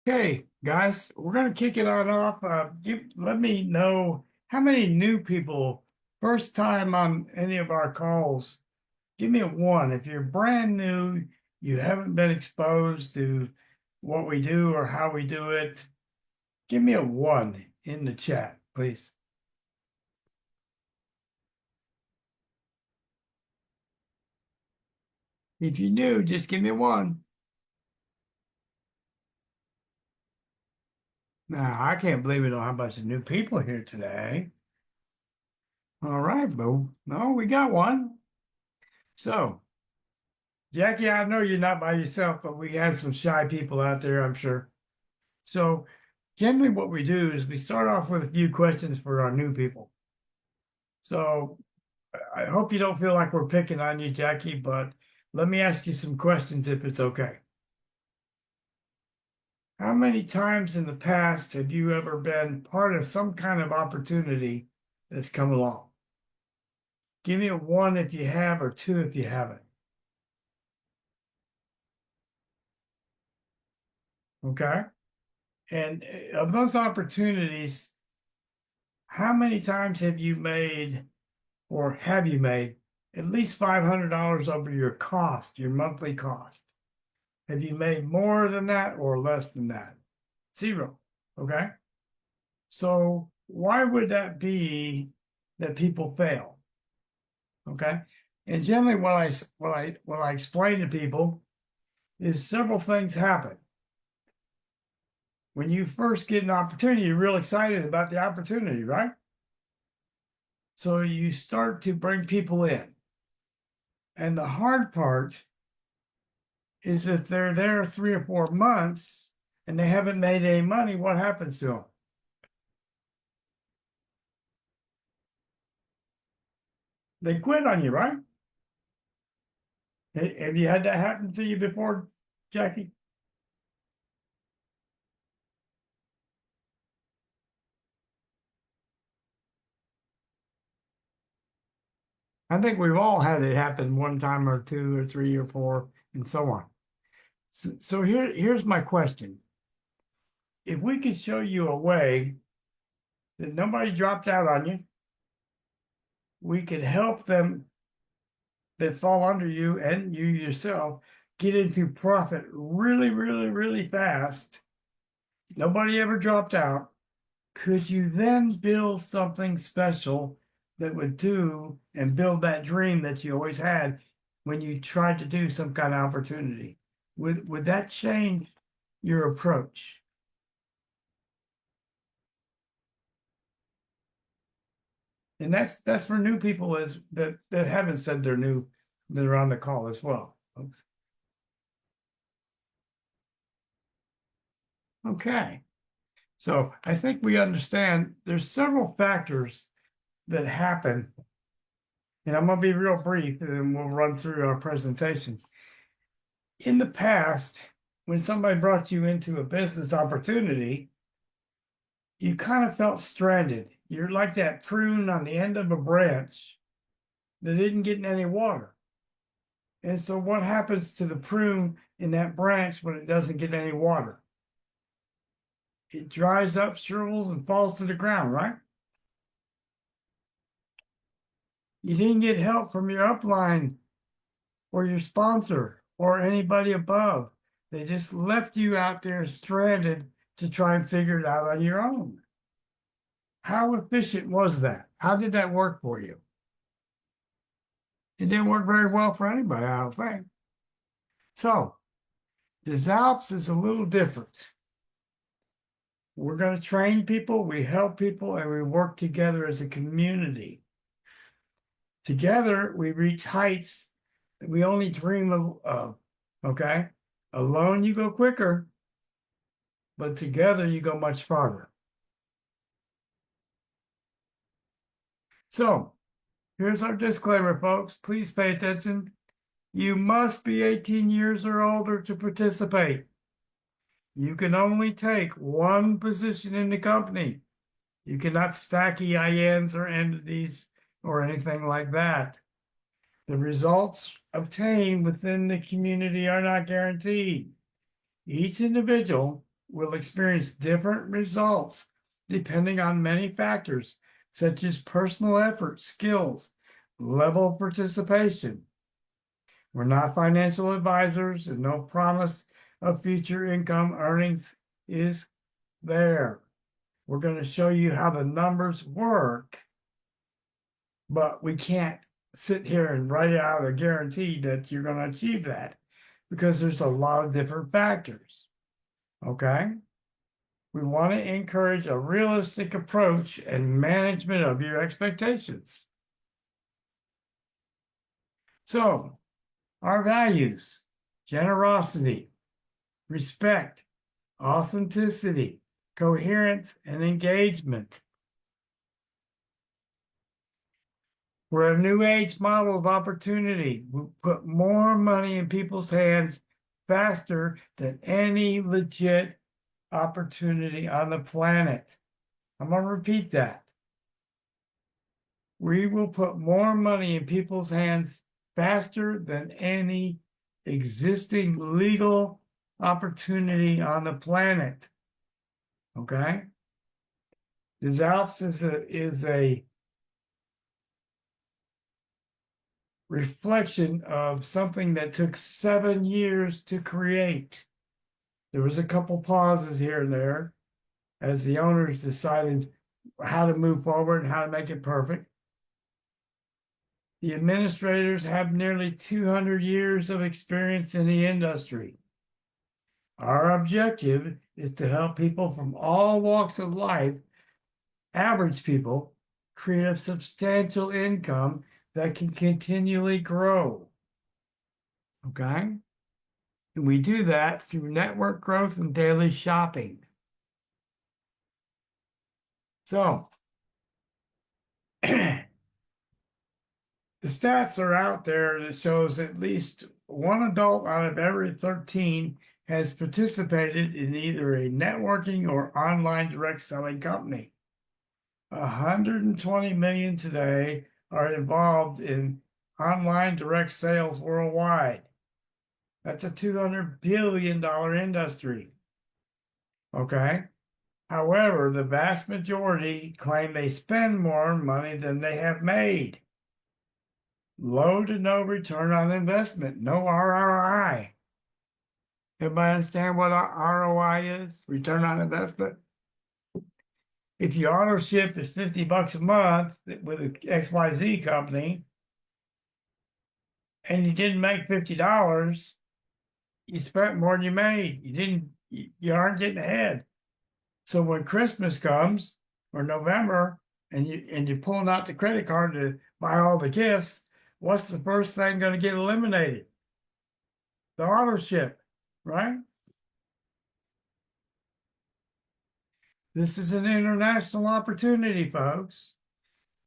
Okay, guys, we're going to kick it on off. Let me know how many new people, first time on any of our calls. Give me a one. If you're brand new, you haven't been exposed to what we do or how we do it, give me a one in the chat, please. If you're new, just give me a one. Now, I can't believe we don't have a bunch of new people here today. All right, boo. No, we got one. So, Jackie, I know you're not by yourself, but we have some shy people out there, I'm sure. So, generally, what we do is we start off with a few questions for our new people. So, I hope you don't feel like we're picking on you, Jackie, but let me ask you some questions if it's okay. How many times in the past have you ever been part of some kind of opportunity that's come along? Give me a one if you have, or two if you haven't. Okay? And of those opportunities, how many times have you made, or have you made, at least $500 over your cost, your monthly cost? Have you made more than that or less than that? Zero. Okay? So why would that be that people fail? Okay? And generally what I explain to people is several things happen. When you first get an opportunity, you're real excited about the opportunity, right? So you start to bring people in. And the hard part is if they're there 3 or 4 months and they haven't made any money, what happens to them? They quit on you, right? Have you had that happen to you before, Jackie? I think we've all had it happen one time or two or three or four and so on. So here's my question. If we could show you a way that nobody dropped out on you, we could help them that fall under you and you yourself get into profit really, really, really fast. Nobody ever dropped out. Could you then build something special that would do and build that dream that you always had when you tried to do some kind of opportunity? Would that change your approach? And that's for new people that haven't said they're new, that are on the call as well, folks. Okay. So I think we understand there's several factors that happen, and I'm going to be real brief and then we'll run through our presentation. In the past, when somebody brought you into a business opportunity, you kind of felt stranded. You're like that prune on the end of a branch that didn't get any water. And so what happens to the prune in that branch when it doesn't get any water? It dries up, shrivels, and falls to the ground, right? You didn't get help from your upline or your sponsor or anybody above. They just left you out there stranded to try and figure it out on your own. How efficient was that? How did that work for you? It didn't work very well for anybody, I don't think. So, the Alpes is a little different. We're going to train people, we help people, and we work together as a community. Together, we reach heights that we only dream of, okay? Alone, you go quicker, but together, you go much farther. So, here's our disclaimer, folks. Please pay attention. You must be 18 years or older to participate. You can only take one position in the company. You cannot stack EINs or entities or anything like that. The results obtained within the community are not guaranteed. Each individual will experience different results depending on many factors, such as personal effort, skills, level of participation. We're not financial advisors, and no promise of future income earnings is there. We're going to show you how the numbers work, but we can't sit here and write out a guarantee that you're going to achieve that because there's a lot of different factors. Okay? We want to encourage a realistic approach and management of your expectations. So, our values: generosity, respect, authenticity, coherence, and engagement. We're a new age model of opportunity. We put more money in people's hands faster than any legit opportunity on the planet. I'm going to repeat that. We will put more money in people's hands faster than any existing legal opportunity on the planet. Okay? This Alpes is a reflection of something that took 7 years to create. There was a couple pauses here and there as the owners decided how to move forward and how to make it perfect. The administrators have nearly 200 years of experience in the industry. Our objective is to help people from all walks of life, average people, create a substantial income that can continually grow. Okay? And we do that through network growth and daily shopping. So, the stats are out there that shows at least one adult out of every 13 has participated in either a networking or online direct selling company. 120 million today are involved in online direct sales worldwide. That's a $200 billion industry. Okay? However, the vast majority claim they spend more money than they have made. Low to no return on investment, no ROI. Everybody understand what ROI is? Return on investment? If you auto ship is $50 a month with an XYZ company, and you didn't make $50, you spent more than you made. You aren't getting ahead. So when Christmas comes or November and you're pulling out the credit card to buy all the gifts, what's the first thing going to get eliminated? The auto ship, right? This is an international opportunity, folks.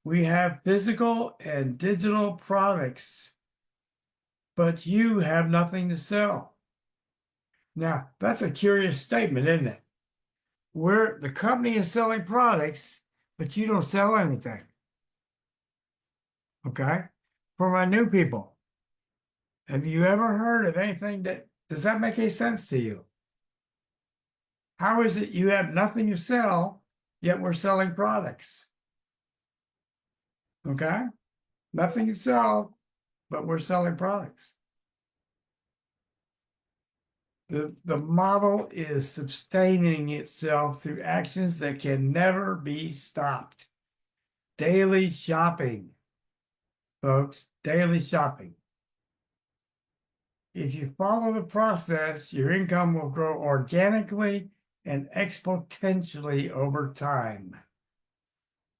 We have physical and digital products, but you have nothing to sell. Now, that's a curious statement, isn't it? The company is selling products, but you don't sell anything. Okay? For my new people, have you ever heard of anything does that make any sense to you? How is it you have nothing to sell, yet we're selling products? Okay? Nothing to sell, but we're selling products. The model is sustaining itself through actions that can never be stopped. Daily shopping, folks, daily shopping. If you follow the process, your income will grow organically and exponentially over time.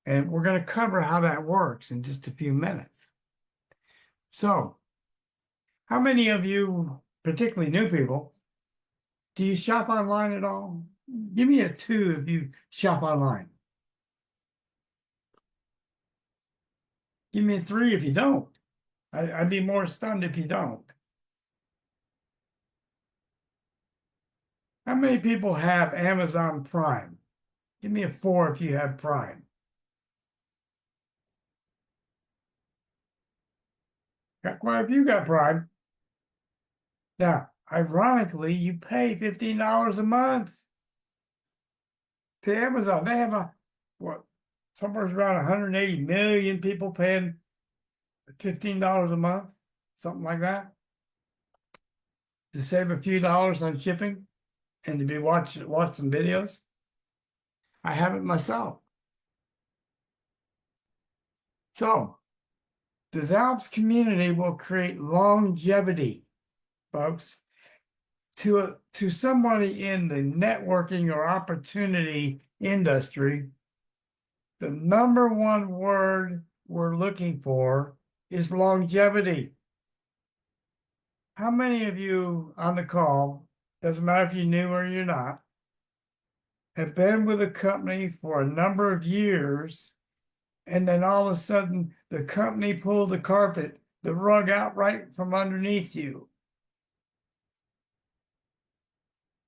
And we're going to cover how that works in just a few minutes. So, how many of you, particularly new people, do you shop online at all? Give me a 2 if you shop online. Give me a 3 if you don't. I'd be more stunned if you don't. How many people have Amazon Prime? Give me a 4 if you have Prime. Got quite a few got Prime. Now, ironically, you pay $15 a month. to Amazon. They have somewhere around 180 million people paying $15 a month, something like that, to save a few dollars on shipping and to watch some videos. I have it myself. So the Alps community will create longevity, folks. To somebody in the networking or opportunity industry, the number one word we're looking for is longevity. How many of you on the call, doesn't matter if you're new or you're not, have been with a company for a number of years, and then all of a sudden the company pulled the rug out right from underneath you,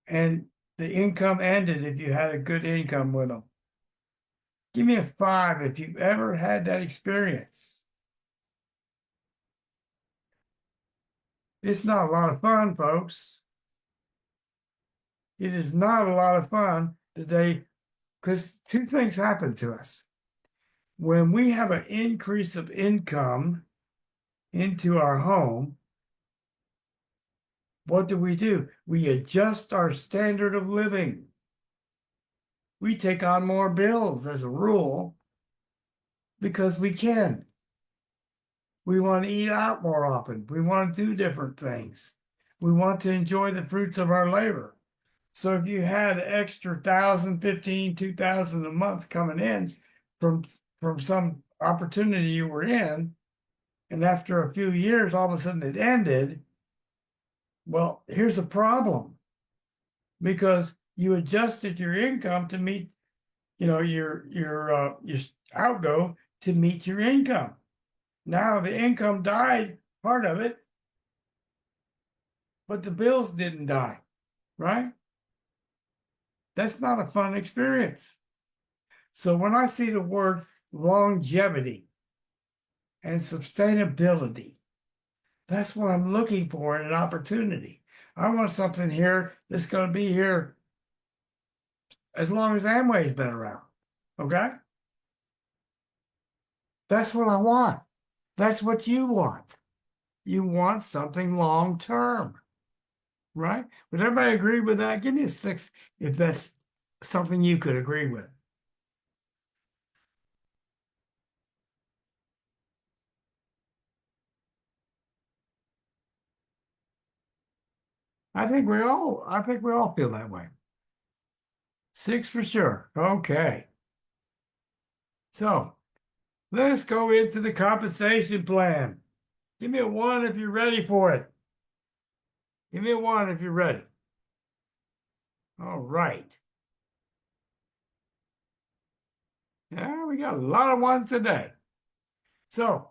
and the income ended if you had a good income with them? Give me a 5 if you've ever had that experience. It's not a lot of fun, folks. It is not a lot of fun today, because two things happen to us. When we have an increase of income into our home, what do? We adjust our standard of living. We take on more bills as a rule because we can. We want to eat out more often. We want to do different things. We want to enjoy the fruits of our labor. So if you had an extra 1,000, 15, 2,000 a month coming in from some opportunity you were in, and after a few years, all of a sudden it ended, well, here's a problem. Because you adjusted your income to meet, your outgo to meet your income. Now the income died, part of it, but the bills didn't die, right? That's not a fun experience. So when I see the word longevity and sustainability, that's what I'm looking for in an opportunity. I want something here that's going to be here as long as Amway's been around, okay? That's what I want. That's what you want. You want something long-term, right? Would everybody agree with that? Give me a 6 if that's something you could agree with. I think we all feel that way. 6 for sure. Okay. So let's go into the compensation plan. Give me a 1 if you're ready for it. Give me a 1 if you're ready. All right. Yeah, we got a lot of 1s today. So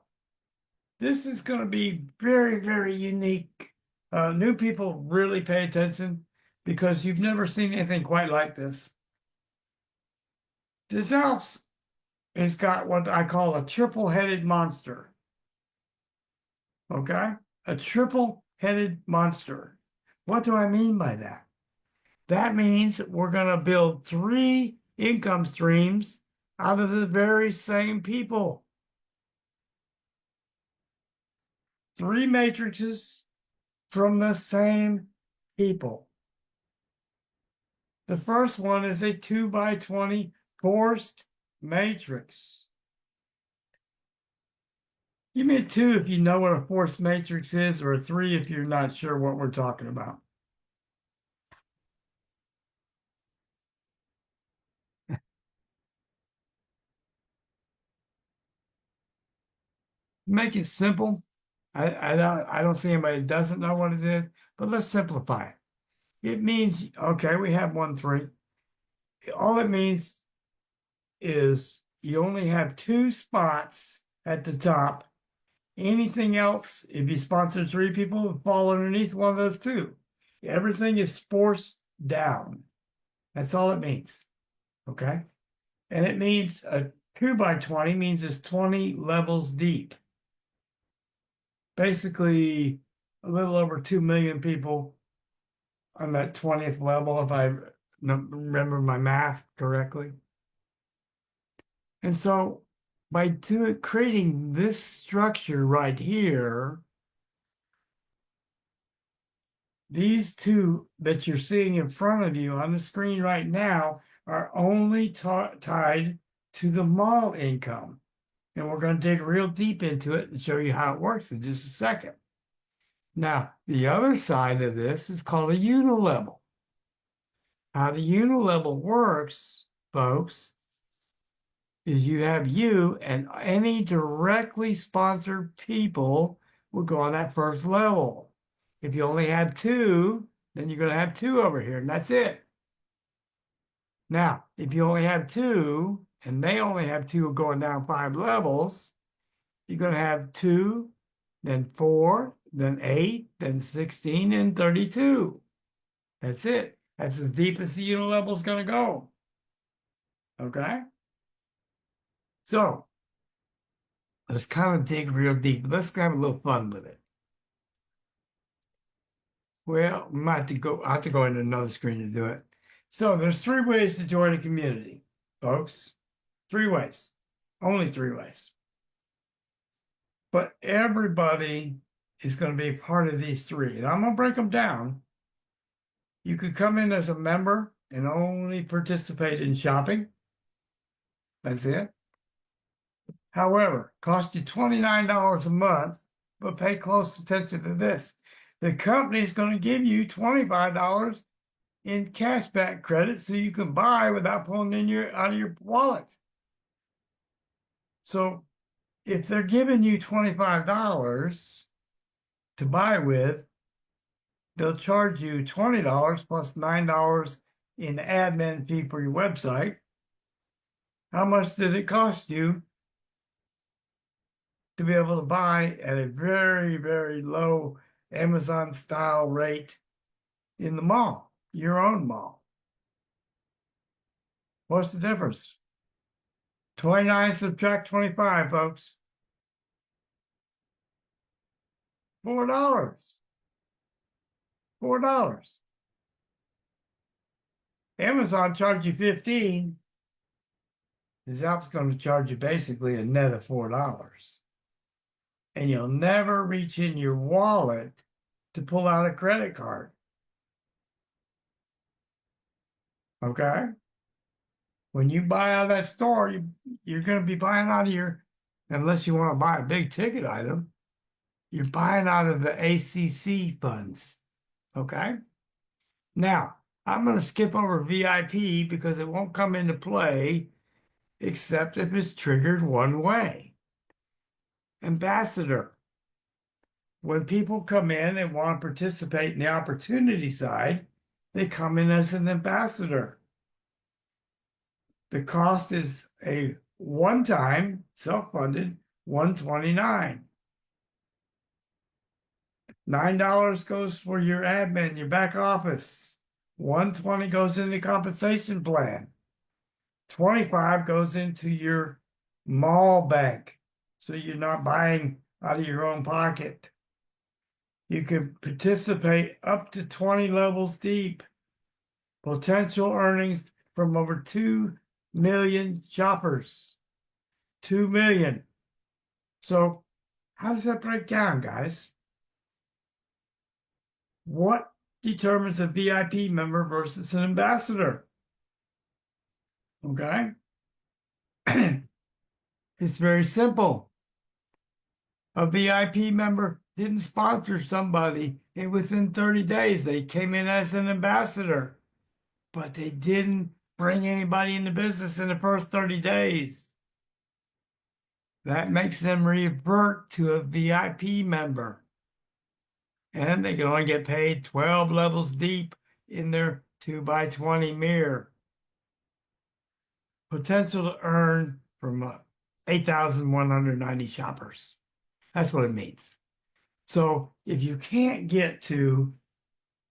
this is going to be very, very unique. New people really pay attention because you've never seen anything quite like this. This house has got what I call a triple-headed monster. Okay? A triple-headed monster. What do I mean by that? That means we're going to build 3 income streams out of the very same people. 3 matrices from the same people. The first one is a 2x20 forced matrix. Give me a 2 if you know what a forced matrix is, or a 3 if you're not sure what we're talking about. Make it simple. I don't see anybody that doesn't know what it is, but let's simplify it. It means, okay, we have 1, 3. All it means is you only have 2 spots at the top. Anything else, if you sponsor 3 people, will fall underneath one of those 2. Everything is forced down. That's all it means, okay? And it means a 2x20 means it's 20 levels deep. Basically, a little over 2 million people on that 20th level, if I remember my math correctly? And so by creating this structure right here, these two that you're seeing in front of you on the screen right now are only tied to the mall income. And we're going to dig real deep into it and show you how it works in just a second. Now, the other side of this is called a unilevel. How the unilevel works, folks, is you have you and any directly sponsored people will go on that first level. If you only have two, then you're going to have two over here, and that's it. Now, if you only have two, and they only have two going down 5 levels, you're going to have 2, then 4, then 8, then 16, and 32. That's it. That's as deep as the unilevel is going to go. Okay? So, let's kind of dig real deep. Let's have a little fun with it. Well, I have to go into another screen to do it. So there's 3 ways to join a community, folks. 3 ways. Only 3 ways. But everybody is going to be a part of these 3. And I'm going to break them down. You could come in as a member and only participate in shopping. That's it. However, cost you $29 a month, but pay close attention to this. The company is going to give you $25 in cashback credit so you can buy without pulling out of your wallet. So if they're giving you $25 to buy with, they'll charge you $20 plus $9 in admin fee for your website. How much did it cost you to be able to buy at a very, very low Amazon style rate in the mall, your own mall? What's the difference? 29 subtract 25, folks. $4. $4. Amazon charged you 15. Zalp's going to charge you basically a net of $4. And you'll never reach in your wallet to pull out a credit card. Okay? When you buy out of that store, you're going to be buying out of unless you want to buy a big ticket item, you're buying out of the ACC funds. Okay? Now, I'm going to skip over VIP because it won't come into play except if it's triggered one way. Ambassador. When people come in and want to participate in the opportunity side, they come in as an ambassador. The cost is a one-time, self-funded $129. $9 goes for your admin, your back office. $120 goes into the compensation plan. $25 goes into your mall bank, so you're not buying out of your own pocket. You can participate up to 20 levels deep. Potential earnings from over 2 million shoppers. 2 million. So how does that break down, guys? What determines a VIP member versus an ambassador? Okay? It's very simple. A VIP member didn't sponsor somebody, and within 30 days, they came in as an ambassador, but they didn't bring anybody into business in the first 30 days. That makes them revert to a VIP member. And they can only get paid 12 levels deep in their 2x20 mirror. Potential to earn from 8,190 shoppers. That's what it means. So if you can't get to,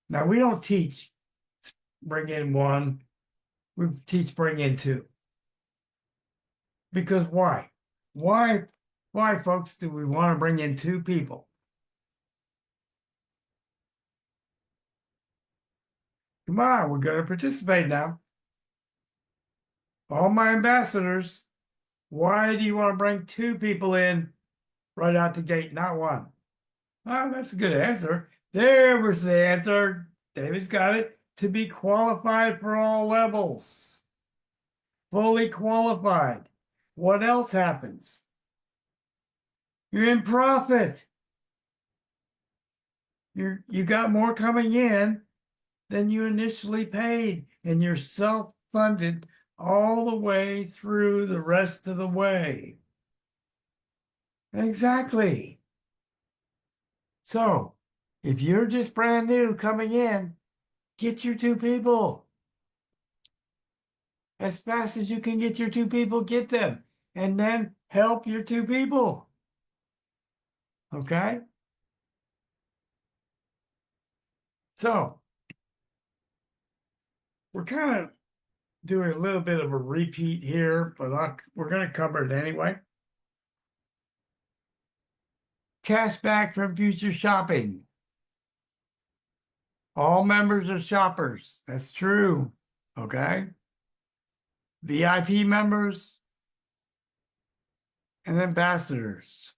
now we don't teach bring in 1, we teach bring in 2. Because why? Why, folks, do we want to bring in 2 people? Come on, we're going to participate now. All my ambassadors, why do you want to bring 2 people in right out the gate, not 1? Oh, that's a good answer. There was the answer. David's got it. To be qualified for all levels. Fully qualified. What else happens? You're in profit. You got more coming in than you initially paid, and you're self-funded all the way through the rest of the way. Exactly. So, if you're just brand new coming in, get your 2 people. As fast as you can get your 2 people, get them. And then help your 2 people. Okay? So, we're kind of doing a little bit of a repeat here, but we're going to cover it anyway. Cash back from future shopping. All members are shoppers. That's true. Okay? VIP members and ambassadors.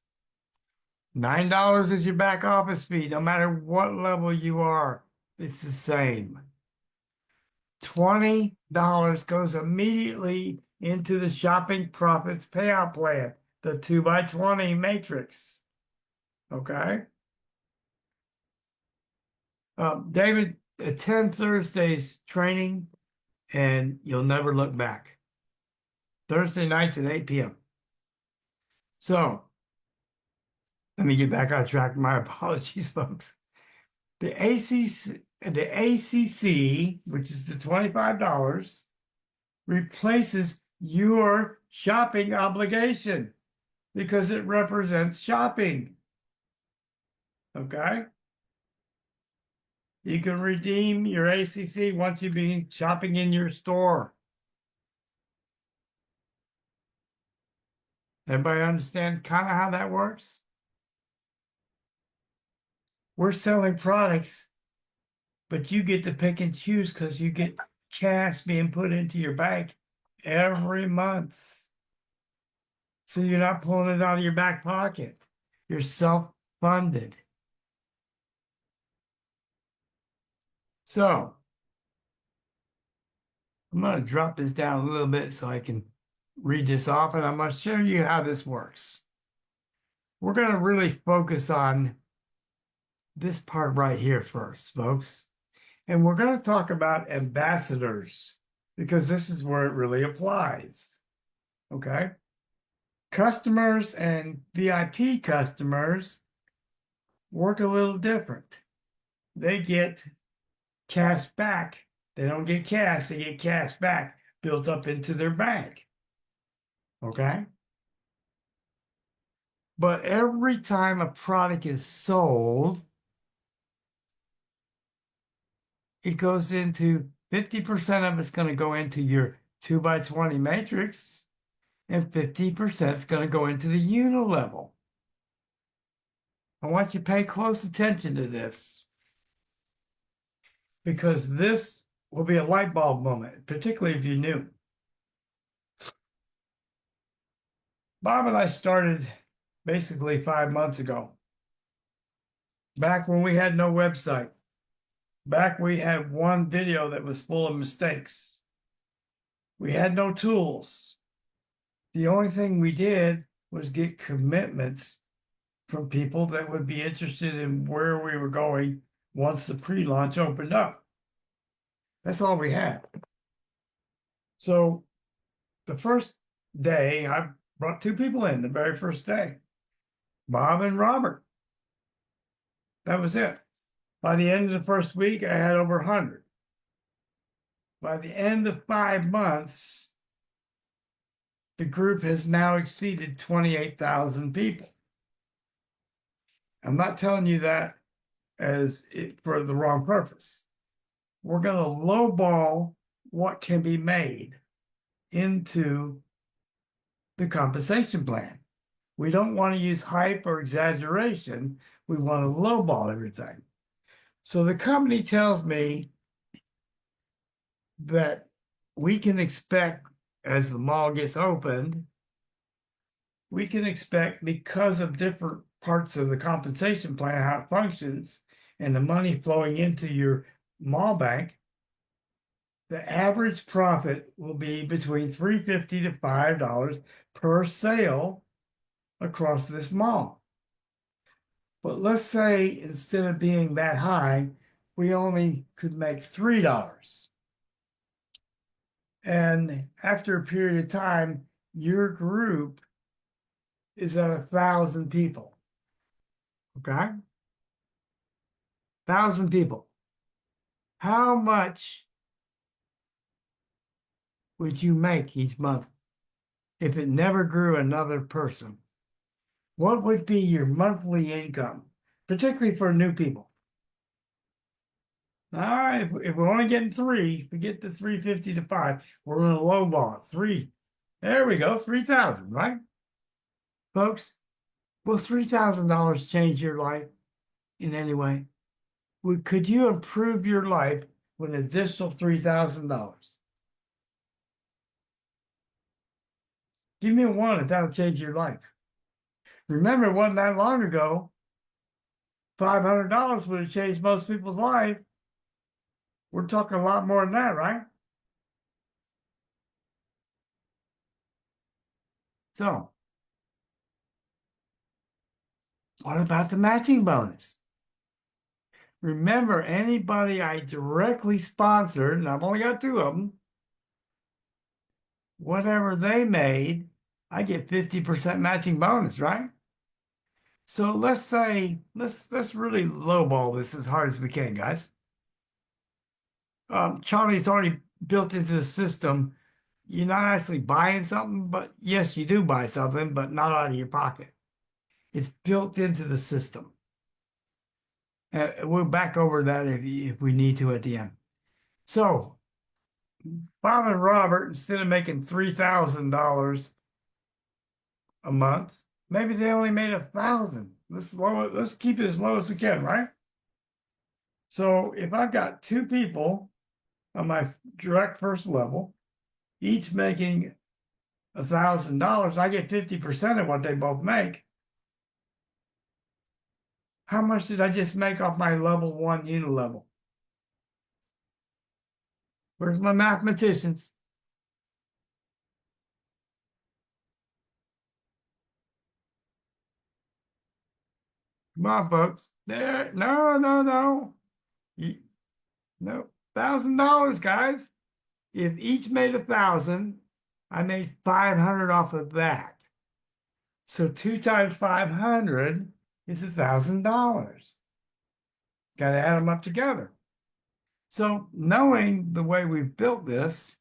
$9 is your back office fee, no matter what level you are. It's the same. $20 goes immediately into the shopping profits payout plan, the 2x20 matrix. Okay? David, attend Thursday's training and you'll never look back. Thursday nights at 8 p.m. So, let me get back on track. My apologies, folks. The ACC, which is the $25, replaces your shopping obligation because it represents shopping. Okay? You can redeem your ACC once you've been shopping in your store. Everybody understand kind of how that works? We're selling products, but you get to pick and choose because you get cash being put into your bank every month. So you're not pulling it out of your back pocket. You're self-funded. So I'm going to drop this down a little bit so I can read this off, and I'm going to show you how this works. We're going to really focus on this part right here first, folks. And we're going to talk about ambassadors because this is where it really applies. Okay? Customers and VIP customers work a little different. They get cash back. They don't get cash, they get cash back built up into their bank. Okay? But every time a product is sold, it goes into 50% of it's going to go into your 2x20 matrix, and 50% is going to go into the unit level. I want you to pay close attention to this because this will be a light bulb moment, particularly if you're new. Bob and I started basically 5 months ago, back when we had no website. Back we had one video that was full of mistakes. We had no tools. The only thing we did was get commitments from people that would be interested in where we were going once the pre-launch opened up. That's all we had. So the first day, I brought 2 people in the very first day, Bob and Robert. That was it. By the end of the first week, I had over 100. By the end of 5 months, the group has now exceeded 28,000 people. I'm not telling you that for the wrong purpose. We're going to lowball what can be made into the compensation plan. We don't want to use hype or exaggeration. We want to lowball everything. So the company tells me that we can expect as the mall gets opened, we can expect, because of different parts of the compensation plan, how it functions, and the money flowing into your mall bank, the average profit will be between $3.50 to $5 per sale across this mall. But let's say instead of being that high, we only could make $3. And after a period of time, your group is at 1,000 people. Okay? 1,000 people. How much would you make each month if it never grew another person? What would be your monthly income, particularly for new people? All right, if we're only getting 3, forget the 350 to 5. We're going to lowball it. 3. There we go, 3,000, right? Folks, will $3,000 change your life in any way? Could you improve your life with an additional $3,000? Give me one if that'll change your life. Remember, it wasn't that long ago, $500 would have changed most people's life. We're talking a lot more than that, right? So, what about the matching bonus? Remember, anybody I directly sponsored, and I've only got 2 of them, whatever they made, I get 50% matching bonus, right? So let's say, let's really lowball this as hard as we can, guys. Charlie's already built into the system. You're not actually buying something, but yes, you do buy something, but not out of your pocket. It's built into the system. We'll back over that if we need to at the end. So, Bob and Robert, instead of making $3,000 a month, maybe they only made 1,000. Let's keep it as low as we can, right? So if I've got 2 people on my direct first level, each making $1,000, I get 50% of what they both make. How much did I just make off my level 1 unilevel? Where's my mathematicians? Come on, folks. There. No. No. $1,000, guys. If each made 1,000, I made 500 off of that. So 2 times 500 is $1,000. Got to add them up together. So knowing the way we've built this,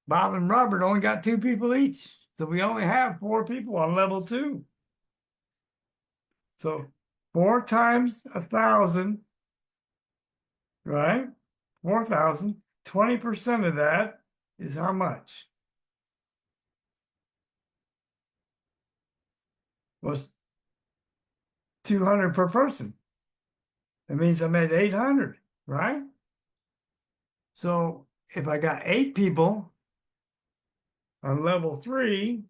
Bob and Robert only got 2 people each. So we only have 4 people on level 2. So 4 times 1,000, right? 4,000, 20% of that is how much? Was 200 per person. That means I made 800, right? So if I got 8 people on level 3,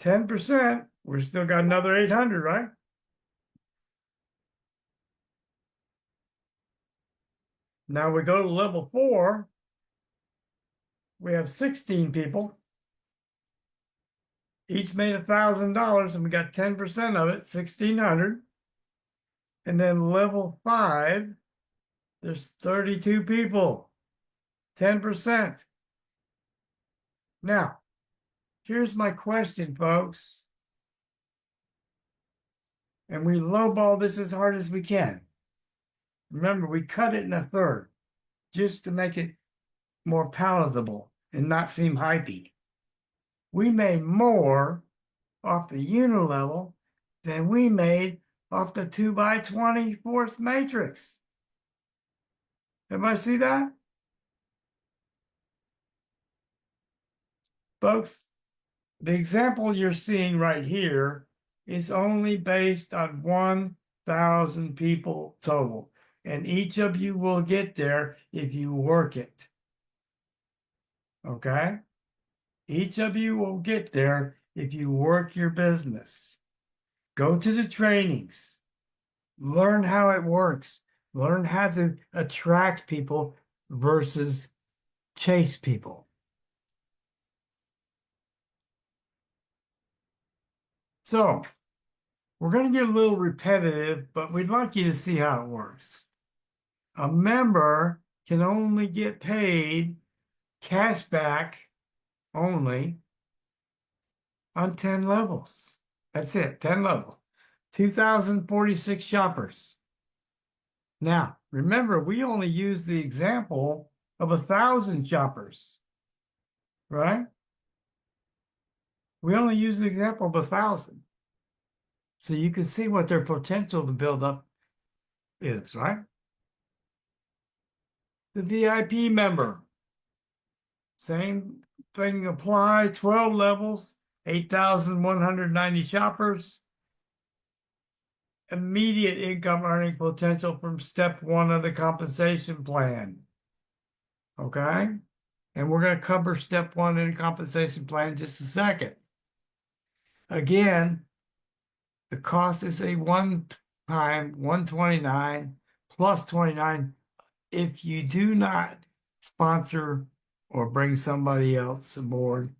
10%, we're still got another 800, right? Now we go to level 4, we have 16 people. Each made $1,000 and we got 10% of it, 1,600. And then level 5, there's 32 people, 10%. Now, here's my question, folks. And we lowball this as hard as we can. Remember, we cut it in a third just to make it more palatable and not seem hypey. We made more off the unilevel than we made off the 2x20 force matrix. Everybody see that? Folks, the example you're seeing right here is only based on 1,000 people total. and each of you will get there if you work it. Okay? Each of you will get there if you work your business. Go to the trainings. Learn how it works. Learn how to attract people versus chase people. So, we're going to get a little repetitive, but we'd like you to see how it works. A member can only get paid cash back only on 10 levels. That's it, 10 levels. 2,046 shoppers. Now, remember, we only use the example of 1,000 shoppers, right? We only use the example of 1,000. So you can see what their potential to build up is, right? The VIP member. Same thing apply, 12 levels, 8,190 shoppers. Immediate income earning potential from step 1 of the compensation plan. Okay? And we're going to cover step 1 in the compensation plan in just a second. Again, the cost is a one-time 129 plus 29 if you do not sponsor or bring somebody else aboard.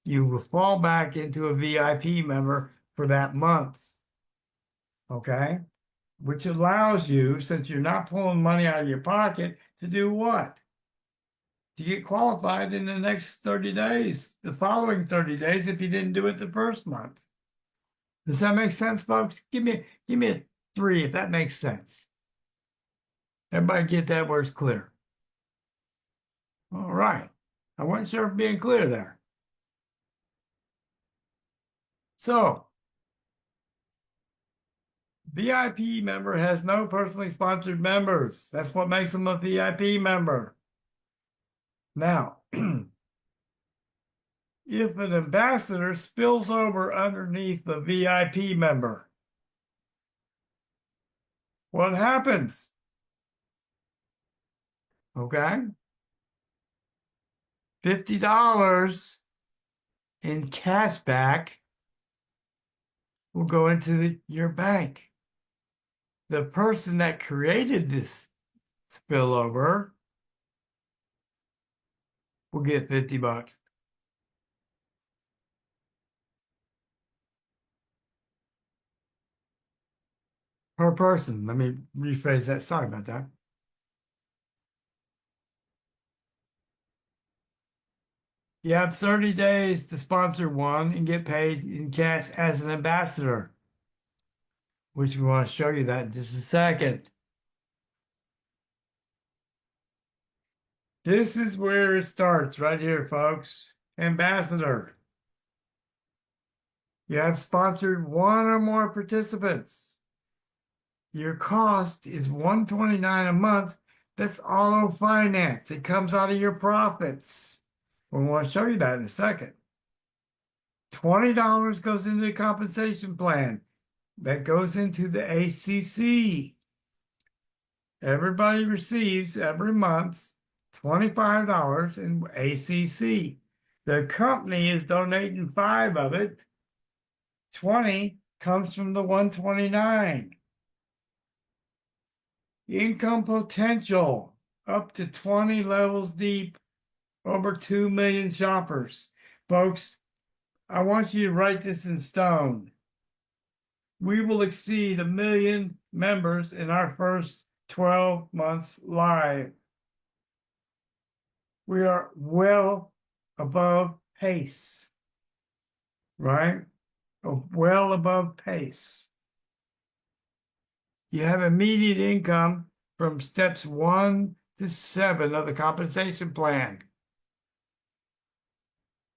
You will fall back into a VIP member for that month. Okay? Which allows you, since you're not pulling money out of your pocket, to do what? To get qualified in the next 30 days, the following 30 days, if you didn't do it the first month. Does that make sense, folks? Give me a 3 if that makes sense. Everybody get that where it's clear. All right. I wasn't sure if being clear there. So, VIP member has no personally sponsored members. That's what makes them a VIP member. Now, if an ambassador spills over underneath the VIP member, what happens? Okay? $50 in cash back will go into your bank. The person that created this spillover will get $50. Per person. Let me rephrase that. Sorry about that. You have 30 days to sponsor one and get paid in cash as an ambassador, which we want to show you that in just a second. This is where it starts right here, folks. Ambassador. You have sponsored one or more participants. Your cost is $129 a month. That's auto finance. It comes out of your profits. We want to show you that in a second. $20 goes into the compensation plan. That goes into the ACC. Everybody receives every month $25 in ACC. The company is donating 5 of it. 20 comes from the 129. Income potential up to 20 levels deep, over 2 million shoppers. Folks, I want you to write this in stone. We will exceed 1 million members in our first 12 months live. We are well above pace, right? Well above pace. You have immediate income from steps 1 to 7 of the compensation plan.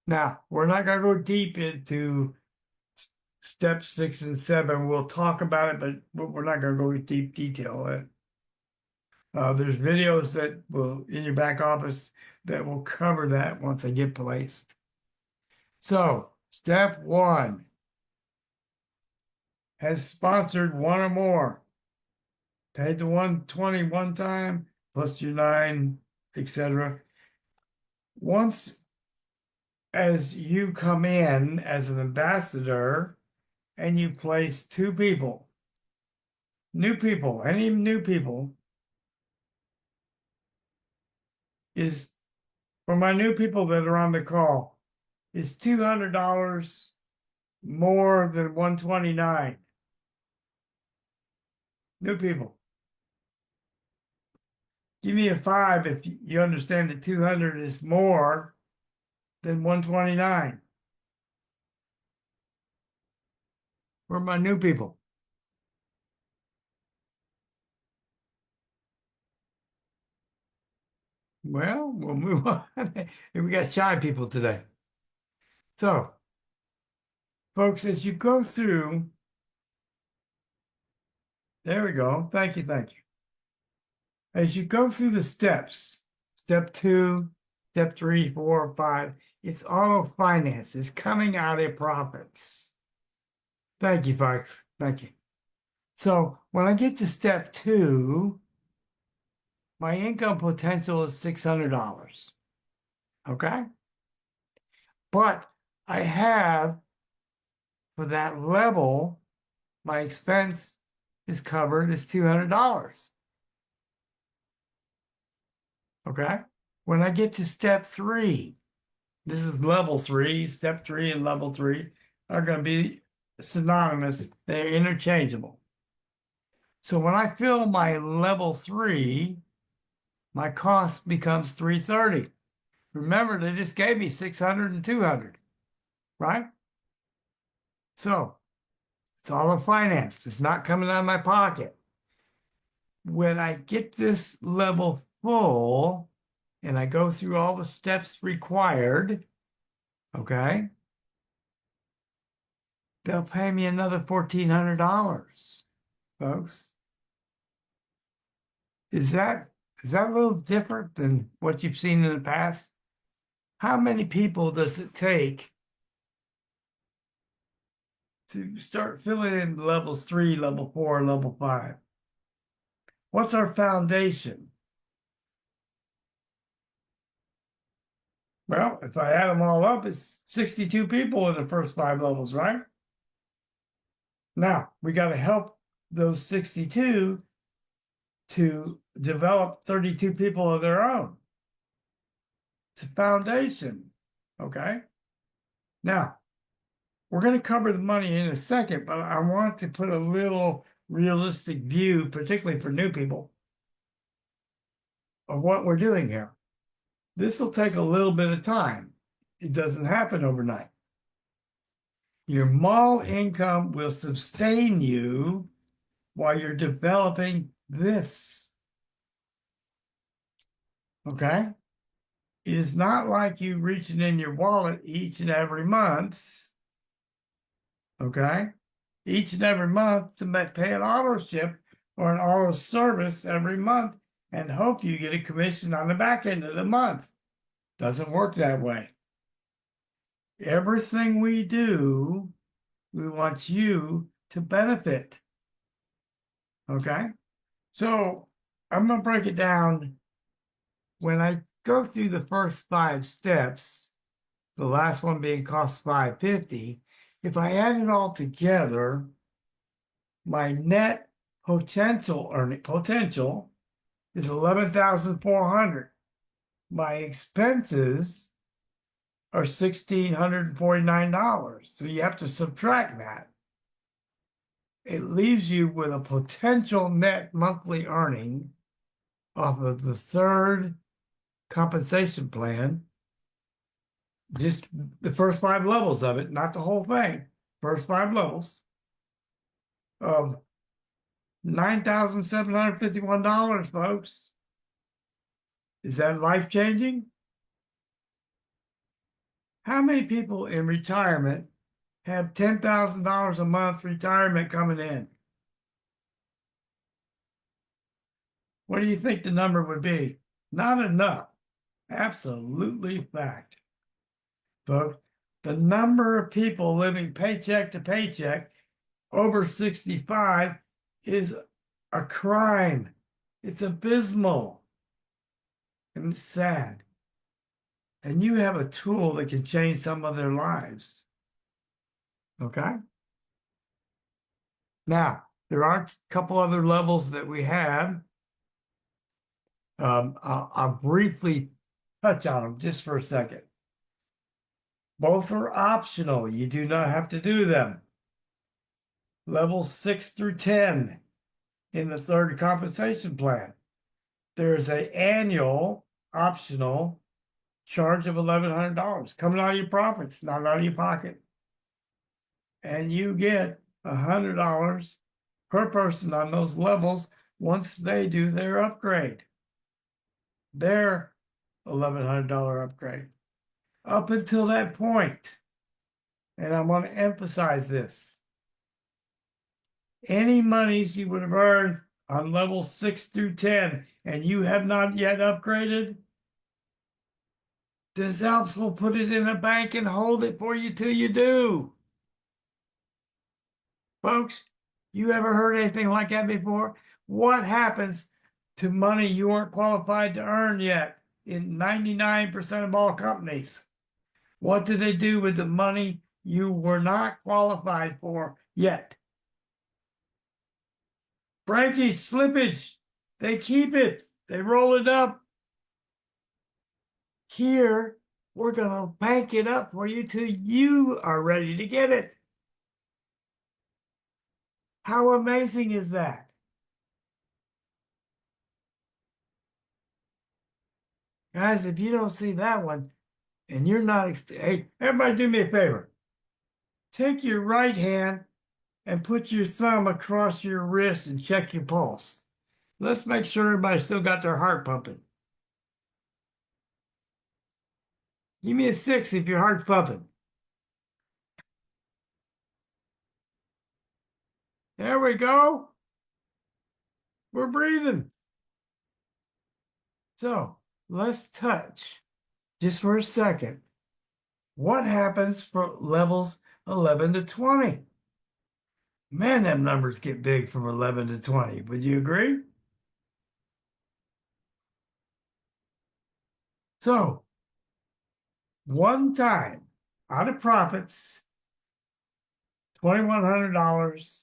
Now, we're not going to go deep into steps 6 and 7. We'll talk about it, but we're not going to go into deep detail. There's videos that will, in your back office, that will cover that once they get placed. So, step 1 has sponsored one or more paid the 120 one time, plus your 9, etc. Once as you come in as an ambassador and you place 2 people, new people, any new people, is for my new people that are on the call, is $200 more than 129. New people. Give me a 5 if you understand that 200 is more than 129. For my new people. Well, we'll move on. We got shy people today. So, folks, as you go through, there we go. Thank you, thank you. As you go through the steps, step 2, step 3, 4, 5, it's auto finance. It's coming out of profits. Thank you, folks. Thank you. So when I get to step 2, my income potential is $600. Okay? But I have, for that level, my expense is covered as $200. Okay? When I get to step 3, this is level 3, step 3 and level 3 are going to be synonymous. They're interchangeable. So when I fill my level 3, my cost becomes $330. Remember, they just gave me $600 and $200, right? So it's all in finance. It's not coming out of my pocket. When I get this level full and I go through all the steps required, okay, they'll pay me another $1,400, folks. Is that a little different than what you've seen in the past? How many people does it take to start filling in levels 3, level 4, level 5? What's our foundation? Well, if I add them all up, it's 62 people in the first 5 levels, right? Now, we got to help those 62 to develop 32 people of their own. It's a foundation, okay? Now, we're going to cover the money in a second, but I want to put a little realistic view, particularly for new people, of what we're doing here. This will take a little bit of time. It doesn't happen overnight. Your mall income will sustain you while you're developing this. Okay? It is not like you reaching in your wallet each and every month. Okay? Each and every month to pay an auto ship or an auto service every month and hope you get a commission on the back end of the month. Doesn't work that way. Everything we do, we want you to benefit. Okay? So I'm going to break it down. When I go through the first 5 steps, the last one being cost $550, if I add it all together, my net potential is $11,400. My expenses are $1,649. So you have to subtract that. It leaves you with a potential net monthly earning off of the 3rd compensation plan, just the first 5 levels of it, not the whole thing, first 5 levels, of $9,751, folks. Is that life-changing? How many people in retirement have $10,000 a month retirement coming in? What do you think the number would be? Not enough. Absolutely fact. But the number of people living paycheck to paycheck over 65 is a crime. It's abysmal. And it's sad. And you have a tool that can change some of their lives. Okay? Now, there are a couple other levels that we have. I'll briefly touch on them just for a second. Both are optional. You do not have to do them. Levels 6 through 10 in the third compensation plan. There's an annual optional charge of $1,100 coming out of your profits, not out of your pocket. And you get $100 per person on those levels once they do their upgrade. Their $1,100 upgrade. Up until that point, and I want to emphasize this, any monies you would have earned on level 6 through 10 and you have not yet upgraded, the Alpes will put it in a bank and hold it for you till you do. Folks, you ever heard anything like that before? What happens to money you weren't qualified to earn yet in 99% of all companies? What do they do with the money you were not qualified for yet? Breakage, slippage, they keep it. They roll it up. Here, we're going to bank it up for you till you are ready to get it. How amazing is that? Guys, if you don't see that one, and you're not, hey, everybody do me a favor. Take your right hand and put your thumb across your wrist and check your pulse. Let's make sure everybody still got their heart pumping. Give me a 6 if your heart's pumping. There we go. We're breathing. So let's touch just for a second. What happens for levels 11 to 20? Man, them numbers get big from 11 to 20. Would you agree? So, one time out of profits, $2,100,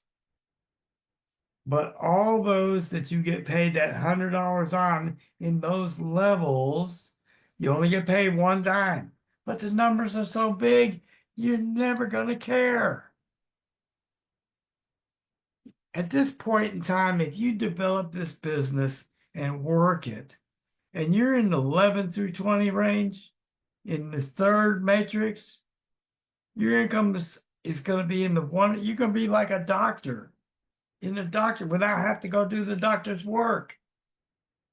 but all those that you get paid that $100 on in those levels, you only get paid one time. But the numbers are so big, you're never going to care. At this point in time, if you develop this business and work it, and you're in the 11 through 20 range, in the third matrix, your income is going to be in the one, you're going to be like a doctor, in the doctor without having to go do the doctor's work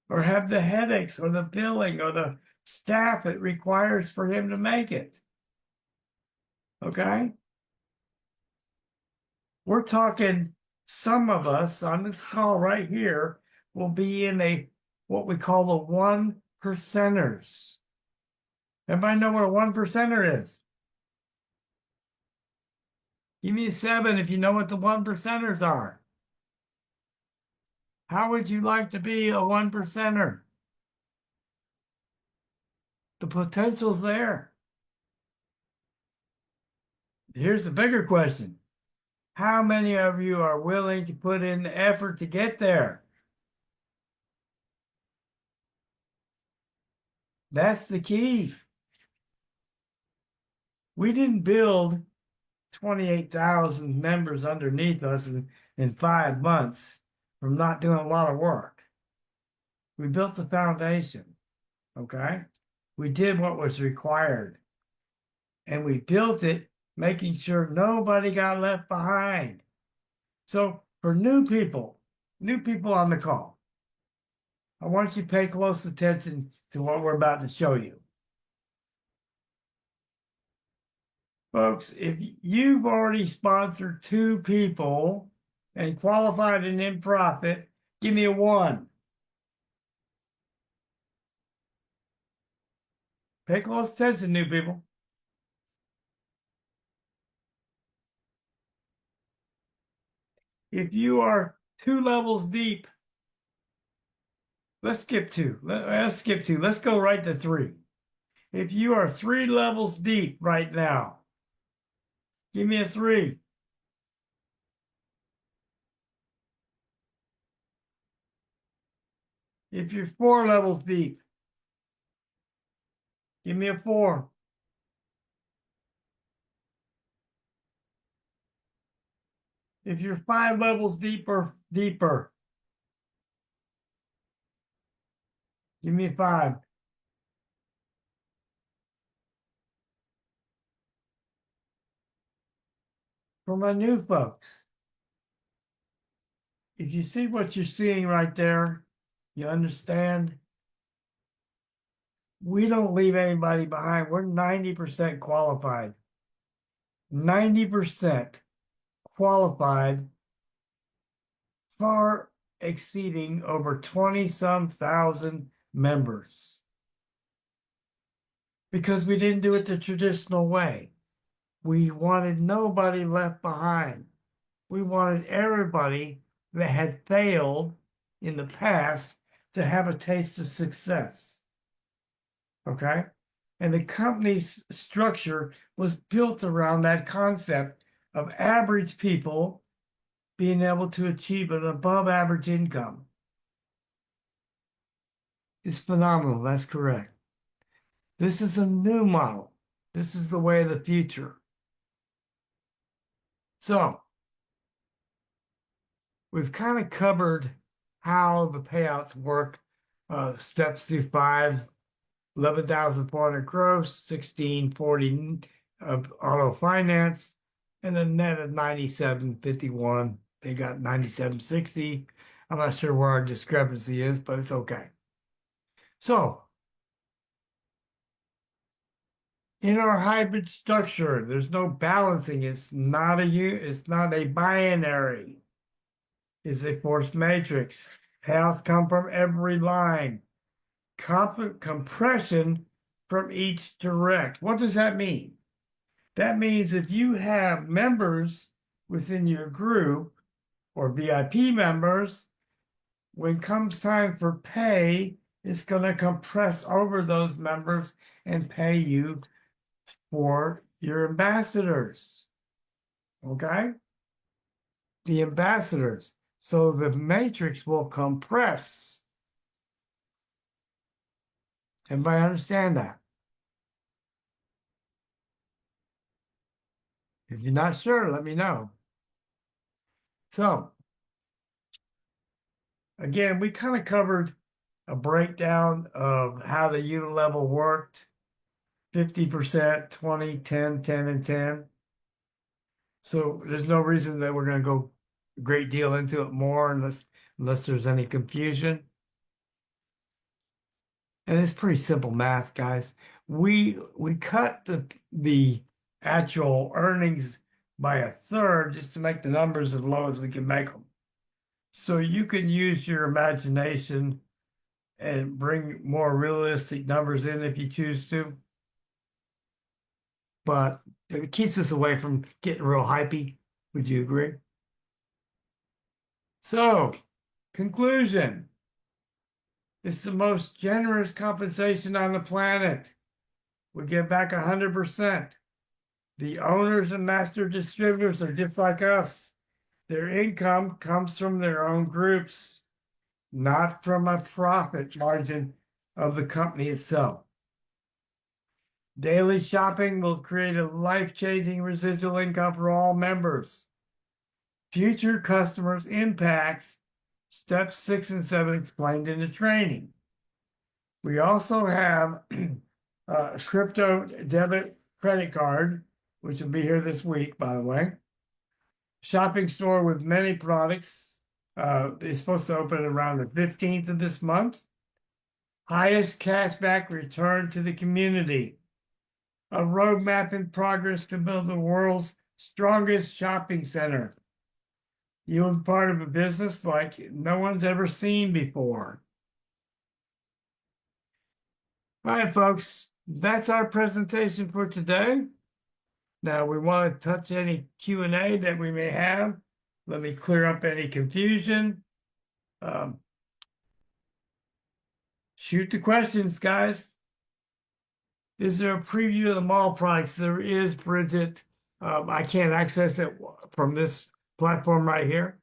or have the headaches or the billing or the staff it requires for him to make it. Okay? We're talking, some of us on this call right here will be in what we call the 1%ers. Everybody know what a 1%er is? Give me a 7 if you know what the 1%ers are. How would you like to be a 1%er? The potential's there. Here's the bigger question. How many of you are willing to put in the effort to get there? That's the key. We didn't build 28,000 members underneath us in 5 months from not doing a lot of work. We built the foundation, okay? We did what was required. And we built it making sure nobody got left behind. So for new people on the call, I want you to pay close attention to what we're about to show you. Folks, if you've already sponsored 2 people and qualified and in profit, give me a 1. Pay close attention, new people. If you are 2 levels deep. Let's skip 2. Let's skip 2. Let's go right to 3. If you are 3 levels deep right now, give me a 3. If you're 4 levels deep, give me a 4. If you're 5 levels deeper, give me a 5. For my new folks, if you see what you're seeing right there, you understand. We don't leave anybody behind. We're 90% qualified. 90% qualified, far exceeding over 20-some thousand members. Because we didn't do it the traditional way. We wanted nobody left behind. We wanted everybody that had failed in the past to have a taste of success. Okay? And the company's structure was built around that concept of average people being able to achieve an above average income. It's phenomenal. That's correct. This is a new model. This is the way of the future. So, we've kind of covered how the payouts work. Steps through 5, 11,400 gross, 1640 of auto finance, and a net of 9751. They got 9760. I'm not sure where our discrepancy is, but it's okay. So, in our hybrid structure, there's no balancing. It's not a binary. It's a forced matrix. Payouts come from every line. Compression from each direct. What does that mean? That means if you have members within your group or VIP members, when comes time for pay, it's going to compress over those members and pay you for your ambassadors. Okay? The ambassadors. So the matrix will compress. Everybody understand that? If you're not sure, let me know. So, again, we kind of covered a breakdown of how the unit level worked. 50%, 20, 10, 10, and 10. So there's no reason that we're going to go a great deal into it more unless there's any confusion. And it's pretty simple math, guys. We cut the actual earnings by a third just to make the numbers as low as we can make them. So you can use your imagination and bring more realistic numbers in if you choose to. But it keeps us away from getting real hypey. Would you agree? So, conclusion. It's the most generous compensation on the planet. We give back 100%. The owners and master distributors are just like us. Their income comes from their own groups, not from a profit margin of the company itself. Daily shopping will create a life-changing residual income for all members. Future customers impacts steps 6 and 7 explained in the training. We also have a crypto debit credit card, which will be here this week, by the way. Shopping store with many products. It's supposed to open around the 15th of this month. Highest cashback return to the community. A roadmap in progress to build the world's strongest shopping center. You're part of a business like no one's ever seen before. All right, folks, that's our presentation for today. Now, we want to touch any Q&A that we may have. let me clear up any confusion. Shoot the questions, guys. Is there a preview of the mall products? There is, Bridget. I can't access it from this platform right here,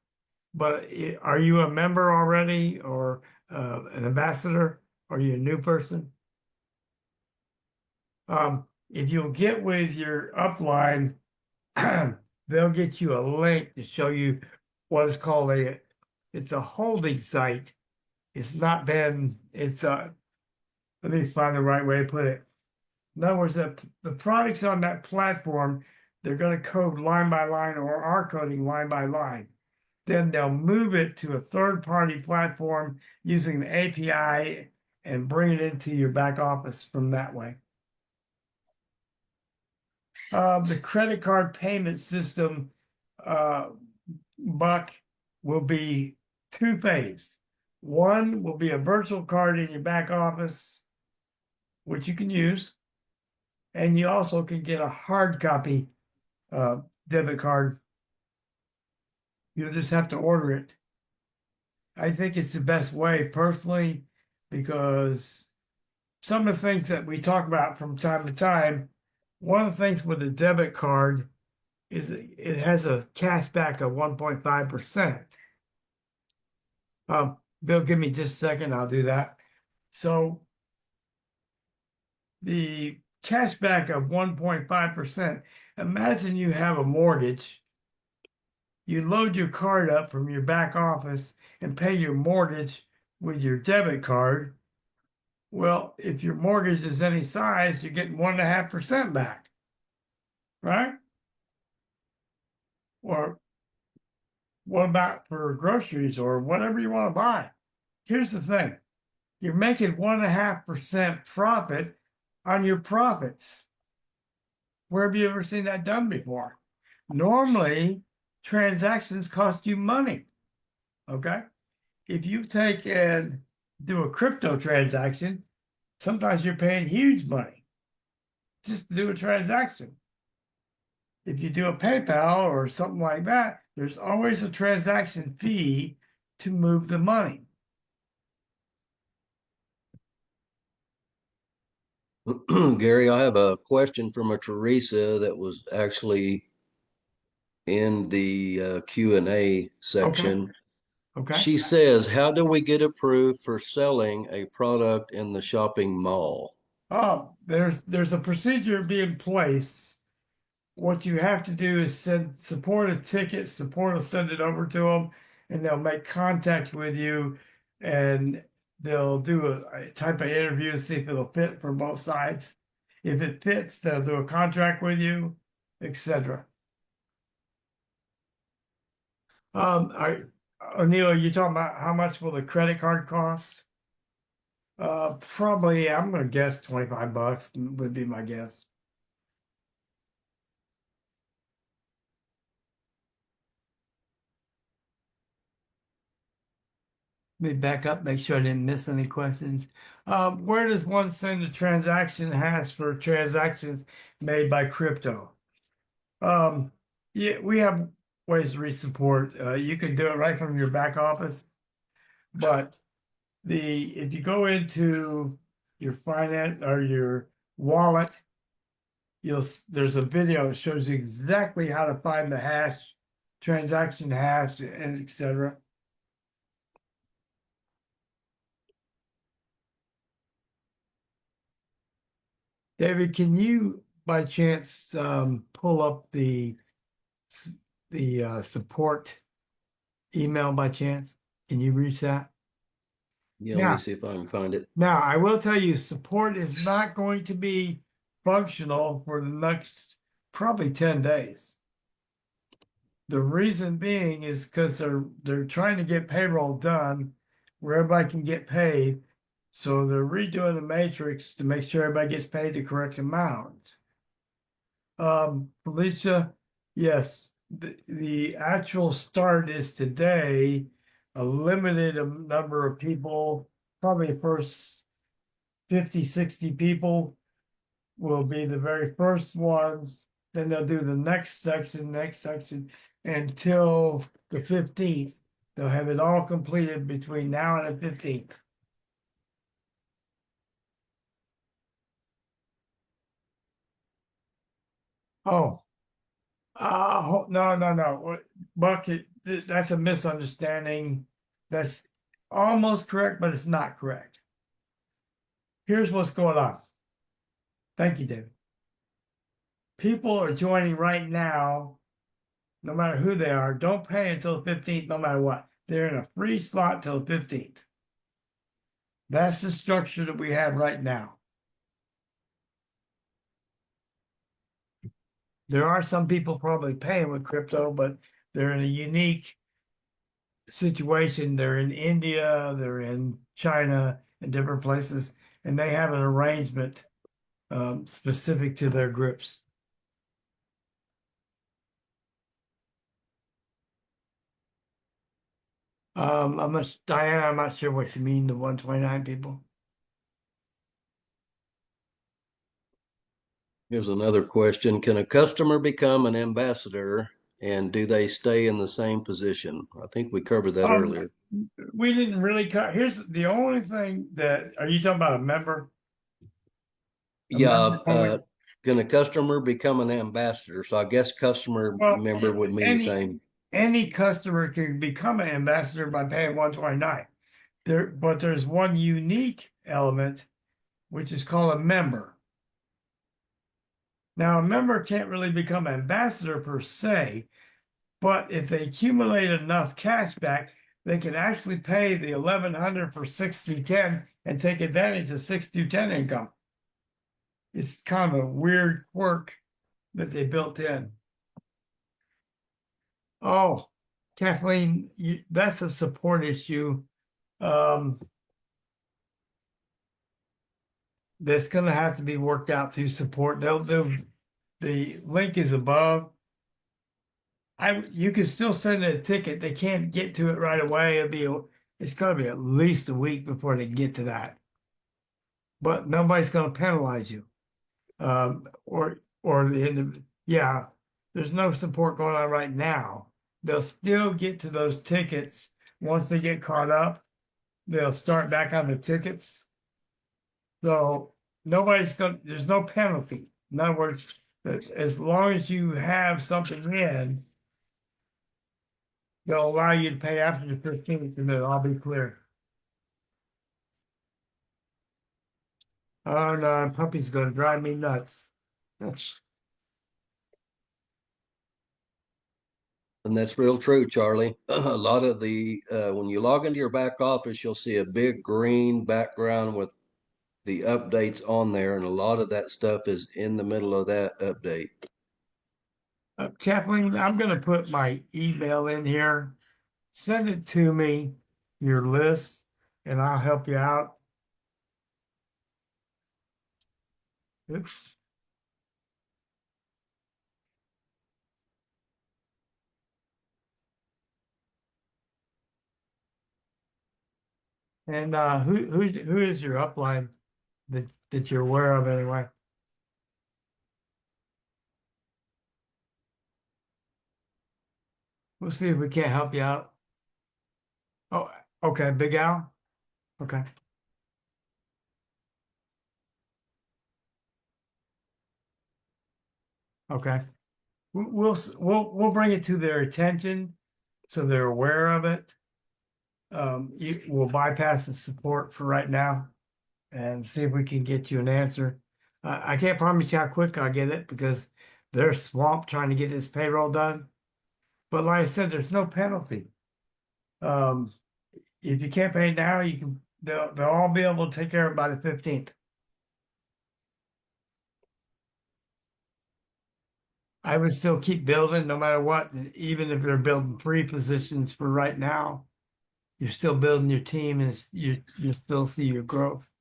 but are you a member already or an ambassador? Are you a new person? If you'll get with your upline, they'll get you a link to show you what is called it's a holding site. It's not been, let me find the right way to put it. In other words, the products on that platform, they're going to code line by line or are coding line by line. Then they'll move it to a third-party platform using the API and bring it into your back office from that way. The credit card payment system, Buck, will be two-phased. One will be a virtual card in your back office, which you can use. And you also can get a hard copy debit card. You'll just have to order it. I think it's the best way personally, because some of the things that we talk about from time to time, one of the things with a debit card is it has a cash back of 1.5%. Bill, give me just a second, I'll do that. So the cash back of 1.5%, imagine you have a mortgage. You load your card up from your back office and pay your mortgage with your debit card. Well, if your mortgage is any size, you're getting 1.5% back, right? Or what about for groceries or whatever you want to buy? Here's the thing. You're making 1.5% profit on your profits. Where have you ever seen that done before? Normally, transactions cost you money, okay? If you take and do a crypto transaction, sometimes you're paying huge money just to do a transaction. If you do a PayPal or something like that, there's always a transaction fee to move the money. Gary, I have a question from a Teresa that was actually in the Q&A section. Okay. She says, how do we get approved for selling a product in the shopping mall? Oh, there's a procedure being placed. What you have to do is support a ticket, support will send it over to them, and they'll make contact with you, and they'll do a type of interview to see if it'll fit for both sides. If it fits, they'll do a contract with you, etc. O'Neill, are you talking about how much will the credit card cost? Probably, I'm going to guess $25 would be my guess. Let me back up, make sure I didn't miss any questions. Where does one send a transaction hash for transactions made by crypto? Yeah, we have ways to re-support. You can do it right from your back office, but if you go into your finance or your wallet, there's a video that shows you exactly how to find the hash, transaction hash, and etc. David, can you by chance pull up the support email by chance? Can you reach that? Yeah, let me see if I can find it. Now, I will tell you, support is not going to be functional for the next probably 10 days. The reason being is because they're trying to get payroll done where everybody can get paid. So they're redoing the matrix to make sure everybody gets paid the correct amount. Felicia, yes, the actual start is today. A limited number of people, probably the first 50, 60 people will be the very first ones. Then they'll do the next section, until the 15th. They'll have it all completed between now and the 15th. Oh, no. Buck, that's a misunderstanding. That's almost correct, but it's not correct. Here's what's going on. Thank you, David. People are joining right now, no matter who they are. Don't pay until the 15th, no matter what. They're in a free slot till the 15th. That's the structure that we have right now. There are some people probably paying with crypto, but they're in a unique situation. They're in India, they're in China, and different places, and they have an arrangement specific to their groups. Diana, I'm not sure what you mean, the 129 people. Here's another question. Can a customer become an ambassador, and do they stay in the same position? I think we covered that earlier. We didn't really cut. Here's the only thing that, are you talking about a member? Yeah, can a customer become an ambassador? So I guess member would mean the same. Any customer can become an ambassador by paying 129. But there's one unique element, which is called a member. Now, a member can't really become an ambassador per se, but if they accumulate enough cash back, they can actually pay the 1,100 for 6 through 10 and take advantage of 6 through 10 income. It's kind of a weird quirk that they built in. Oh, Kathleen, that's a support issue. That's going to have to be worked out through support. The link is above. You can still send a ticket. They can't get to it right away. It's going to be at least a week before they get to that. But nobody's going to penalize you. There's no support going on right now. They'll still get to those tickets once they get caught up. They'll start back on the tickets. So there's no penalty. In other words, as long as you have something in, they'll allow you to pay after the 15th, and then I'll be clear. Oh no, puppy's going to drive me nuts. And that's real true, Charlie. A lot of when you log into your back office, you'll see a big green background with the updates on there, and a lot of that stuff is in the middle of that update. Kathleen, I'm going to put my email in here. Send it to me, your list, and I'll help you out. Oops. And who is your upline that you're aware of anyway? We'll see if we can't help you out. Oh, okay, Big Al. Okay. Okay. We'll bring it to their attention so they're aware of it. We'll bypass the support for right now and see if we can get you an answer. I can't promise you how quick I'll get it because they're swamped trying to get this payroll done. But like I said, there's no penalty. If you can't pay now, they'll all be able to take care of it by the 15th. I would still keep building no matter what, even if they're building 3 positions for right now. You're still building your team, and you still see your growth.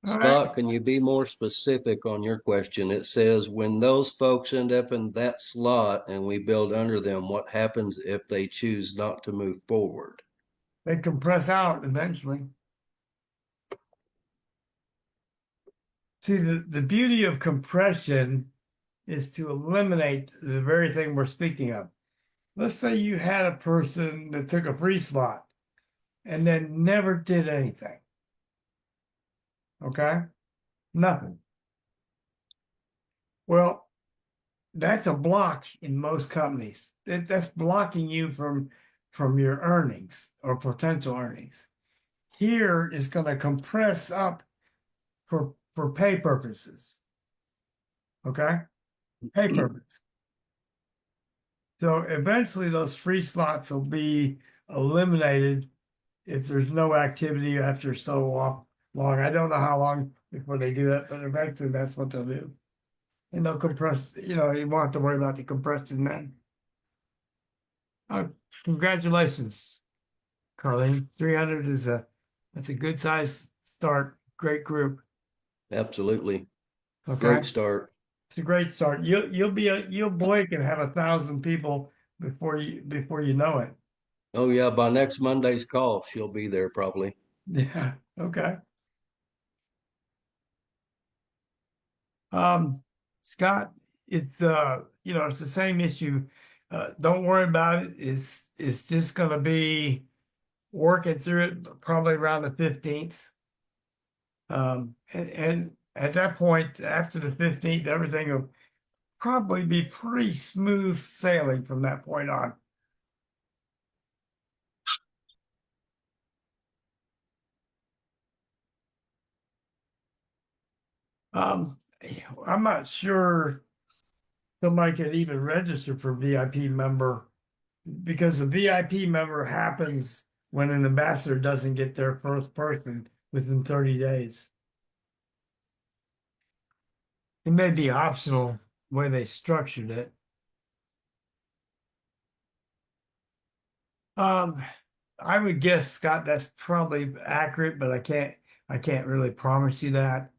Scott, can you be more specific on your question? It says when those folks end up in that slot and we build under them, what happens if they choose not to move forward? They compress out eventually. See, the beauty of compression is to eliminate the very thing we're speaking of. Let's say you had a person that took a free slot and then never did anything. Okay? Nothing. Well, that's a block in most companies. That's blocking you from your earnings or potential earnings. Here is going to compress up for pay purposes. Okay? Pay purpose. So eventually those free slots will be eliminated if there's no activity after so long. I don't know how long before they do that, but eventually that's what they'll do. And they'll compress, you won't have to worry about the compression then. Congratulations, Carlene. 300 that's a good size start. Great group. Absolutely. Okay. Great start. It's a great start. You'll blink and have 1,000 people before you know it. Oh yeah, by next Monday's call, she'll be there probably. Yeah. Okay. Scott, it's it's the same issue. Don't worry about it. It's just gonna be working through it probably around the 15th. And at that point, after the 15th, everything will probably be pretty smooth sailing from that point on. I'm not sure somebody could even register for VIP member because the VIP member happens when an ambassador doesn't get their first person within 30 days. It may be optional the way they structured it. I would guess, Scott, that's probably accurate, but I can't really promise you that.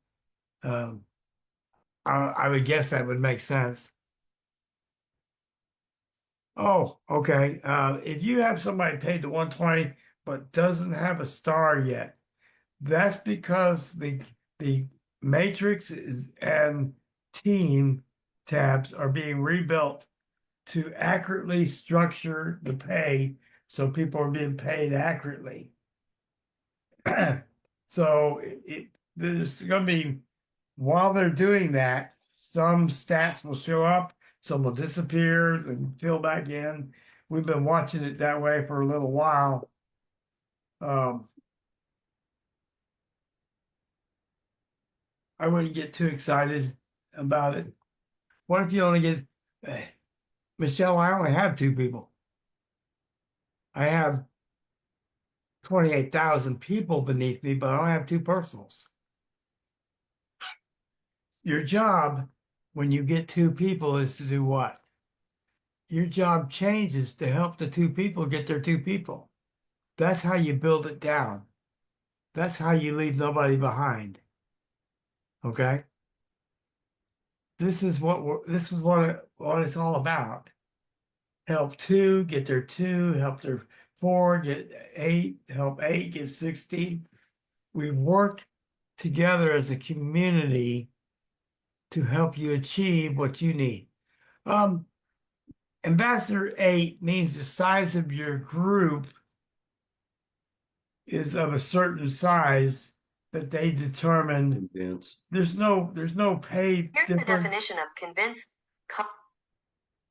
I would guess that would make sense. Oh, okay. If you have somebody paid the 120 but doesn't have a star yet, that's because the matrix and team tabs are being rebuilt to accurately structure the pay so people are being paid accurately. So there's going to be, while they're doing that, some stats will show up, some will disappear and fill back in. We've been watching it that way for a little while. I wouldn't get too excited about it. What if you only get, Michelle, I only have 2 people. I have 28,000 people beneath me, but I don't have 2 personals. Your job when you get 2 people is to do what? Your job changes to help the 2 people get their 2 people. That's how you build it down. That's how you leave nobody behind. Okay? This is what it's all about. Help 2 get their 2, help their 4 get 8, help 8 get 16. We work together as a community to help you achieve what you need. Ambassador 8 means the size of your group is of a certain size that they determine. Convince. There's no pay Here's the difference. definition of convince.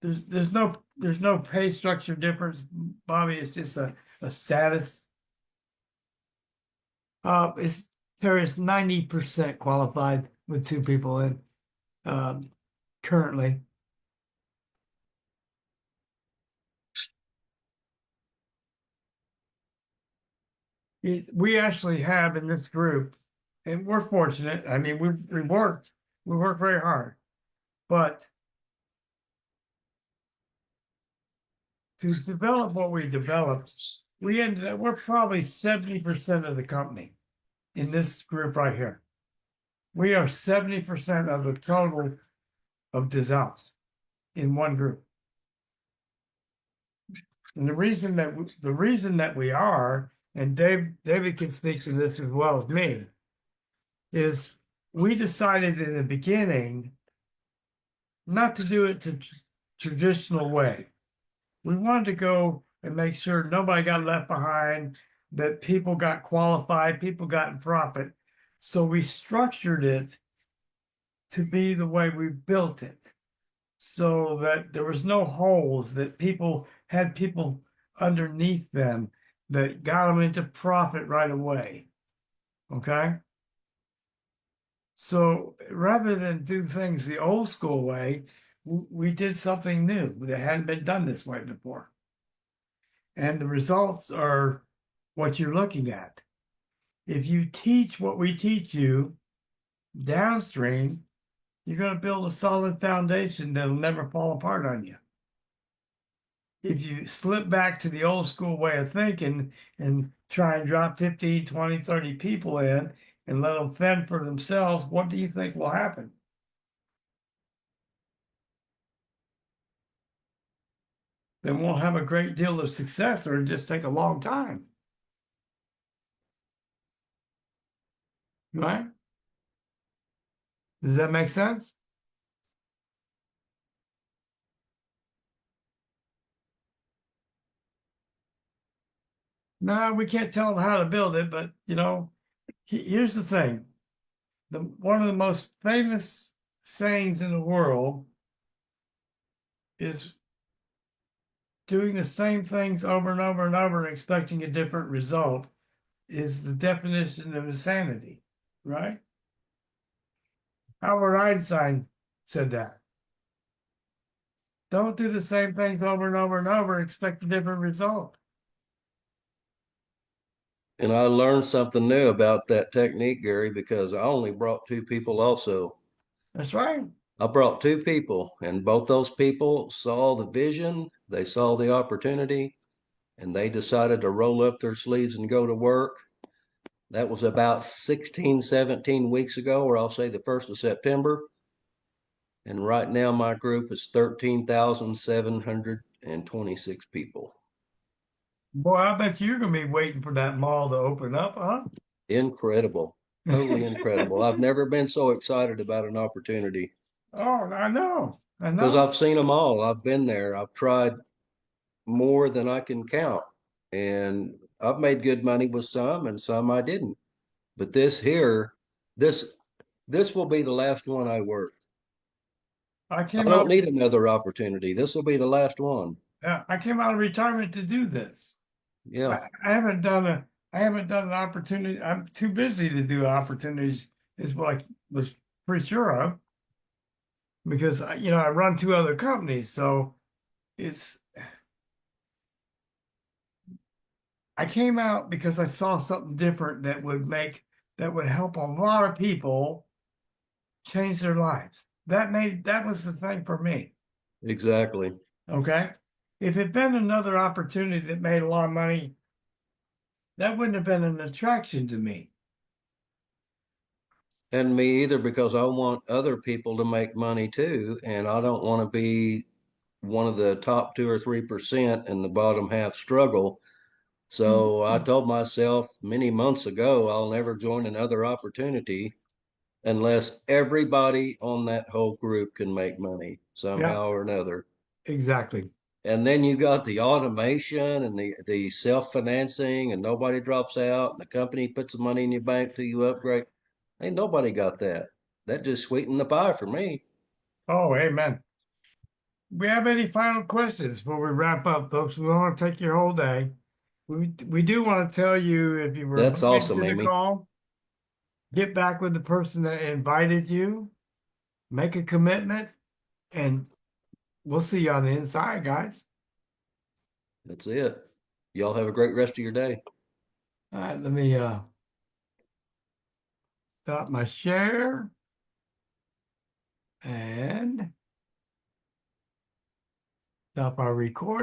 There's no pay structure difference, Bobby. It's just a status. Terry's 90% qualified with 2 people in currently. We actually have in this group, and we're fortunate. I mean, we work very hard, but to develop what we developed, we're probably 70% of the company in this group right here. We are 70% of the total of dissolves in one group. And the reason that we are, and David can speak to this as well as me, is we decided in the beginning not to do it the traditional way. We wanted to go and make sure nobody got left behind, that people got qualified, people got in profit. So we structured it to be the way we built it, so that there was no holes, that people had people underneath them that got them into profit right away. Okay? So rather than do things the old school way, we did something new that hadn't been done this way before. And the results are what you're looking at. If you teach what we teach you downstream, you're going to build a solid foundation that'll never fall apart on you. If you slip back to the old school way of thinking and try and drop 15, 20, 30 people in and let them fend for themselves, what do you think will happen? They won't have a great deal of success, or it'll just take a long time. Right? Does that make sense? No, we can't tell them how to build it, but here's the thing. One of the most famous sayings in the world is doing the same things over and over and over and expecting a different result is the definition of insanity, right? Albert Einstein said that. Don't do the same things over and over and over and expect a different result. And I learned something new about that technique, Gary, because I only brought two people also. That's right. I brought two people, and both those people saw the vision, they saw the opportunity, and they decided to roll up their sleeves and go to work. That was about 16, 17 weeks ago, or I'll say the 1st of September. And right now, my group is 13,726 people. Boy, I bet you're going to be waiting for that mall to open up, huh? Incredible. Totally incredible. I've never been so excited about an opportunity. Oh, I know. Because I've seen them all. I've been there. I've tried more than I can count. And I've made good money with some and some I didn't. But this here, this this will be the last one I work. I I came don't out. need another opportunity. This will be the last one. I came out of retirement to do this. Yeah, I haven't done an opportunity. I'm too busy to do opportunities, is what I was pretty sure of, because I run two other companies, so it's I came out because I saw something different that would help a lot of people change their lives. That was the thing for me. exactly. Okay. If it'd been another opportunity that made a lot of money, that wouldn't have been an attraction to me. And me either, because I want other people to make money too. And I don't want to be one of the top 2 or 3% and the bottom half struggle. So I told myself many months ago, I'll never join another opportunity unless everybody on that whole group can make money Yeah, somehow or another. exactly. And then you got the automation and the self-financing, and nobody drops out, and the company puts the money in your bank till you upgrade. Ain't nobody got that. That just sweetened the pie for me. Oh, amen. We have any final questions before we wrap up, folks? We don't want to take your whole day. We do want to tell you, if you were That's invited awesome, to the Amy. call, get back with the person that invited you, make a commitment, and we'll see you on the inside, guys. That's it. Y'all have a great rest of your day. All right, let me stop my share and stop our recording.